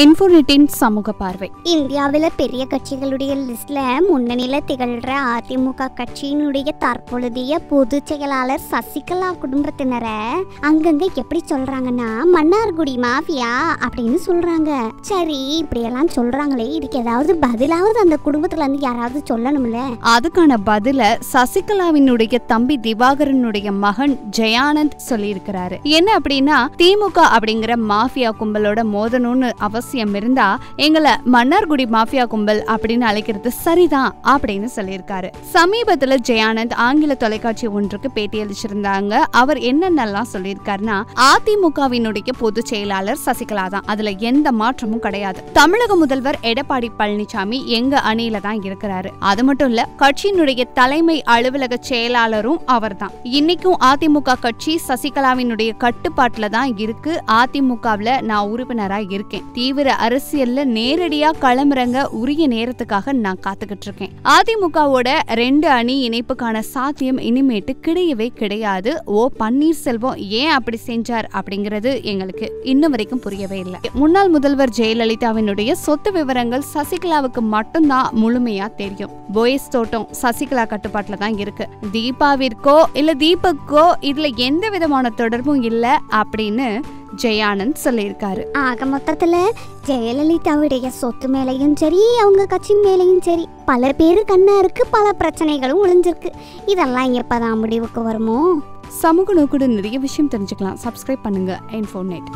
இன்ஃபோநெட்டின் சமூக பார்வை. இந்தியாவில் பெரிய கட்சிகளுடைய லிஸ்ட்ல முன்னணியில திகழ்ற அதிமுக கட்சியினுடைய தற்பொழுதைய பொதுச் செயலாளர் சசிகலா குடும்பத்தினரை அங்கங்க எப்படி சொல்றாங்கன்னா மன்னார்குடி மாஃபியா அப்படின்னு சொல்றாங்க. சரி, இப்படியெல்லாம் சொல்றாங்களே, இதுக்கு ஏதாவது பதிலாவது அந்த குடும்பத்துல இருந்து யாராவது சொல்லணும்ல. அதுக்கான பதில சசிகலாவினுடைய தம்பி திவாகரனுடைய மகன் ஜெயானந்த் சொல்லியிருக்கிறாரு. என்ன அப்படின்னா, திமுக அப்படிங்கிற மாஃபியா கும்பலோட மோதணும்னு அவசியம் இருந்தா எங்களை மன்னார்குடி மாஃபியா கும்பல் அப்படின்னு அழைக்கிறது சரிதான் அப்படின்னு சொல்லியிருக்காரு. சமீபத்துல ஜெயானந்த் ஆங்கில தொலைக்காட்சி ஒன்றுக்கு பேட்டியளிச்சிருந்தாங்க. அவர் என்னென்னலாம் சொல்லியிருக்காருன்னா, அதிமுகவினுடைய பொதுச் செயலாளர் சசிகலா தான், அதுல எந்த மாற்றமும் கிடையாது. தமிழக முதல்வர் எடப்பாடி பழனிசாமி எங்க அணியில தான் இருக்கிறாரு. அது மட்டும் இல்ல, கட்சியினுடைய தலைமை அலுவலக செயலாளரும் அவர் தான். இன்னைக்கும் அதிமுக கட்சி சசிகலாவினுடைய கட்டுப்பாட்டுல தான் இருக்கு. அதிமுகவில் நான் உறுப்பினரா இருக்கேன். தீவிர அரசியல்ல நேரடியா களமிறங்க உரிய நேரத்துக்காக நான் காத்துக்கிட்டு இருக்கேன். அதிமுகவோட 2 அணி இணைப்புக்கான சாத்தியம் இனிமேட்டு கிடையவே கிடையாது. ஓ பன்னீர்செல்வம் ஏன் அப்படி செஞ்சார் அப்படிங்கிறது எங்களுக்கு இன்னும் வரைக்கும் புரியவே இல்லை. முன்னாள் முதல்வர் ஜெயலலிதாவினுடைய சொத்து விவரங்கள் சசிகலாவுக்கு மட்டும்தான் முழுமையா தெரியும். போயஸ் தோட்டம் சசிகலா கட்டுப்பாட்டுல தான் இருக்கு. தீபாவிற்கோ இல்ல தீபக்கோ இதுல எந்த விதமான தொடர்பும் இல்ல அப்படின்னு ஜெயானந்த் சொல்லியிருக்காரு. ஆக மொத்தத்துல ஜெயலலிதாவுடைய சொத்து மேலையும் சரி, அவங்க கட்சி மேலையும் சரி, பல பேரு கண்ணா இருக்கு, பல பிரச்சனைகளும் ஒளிஞ்சிருக்கு. இதெல்லாம் எப்பதான் முடிவுக்கு வருமோ? சமூக நோக்குடன் நிறைய விஷயம் தெரிஞ்சுக்கலாம். சப்ஸ்கிரைப் பண்ணுங்க இன்ஃபோநெட்.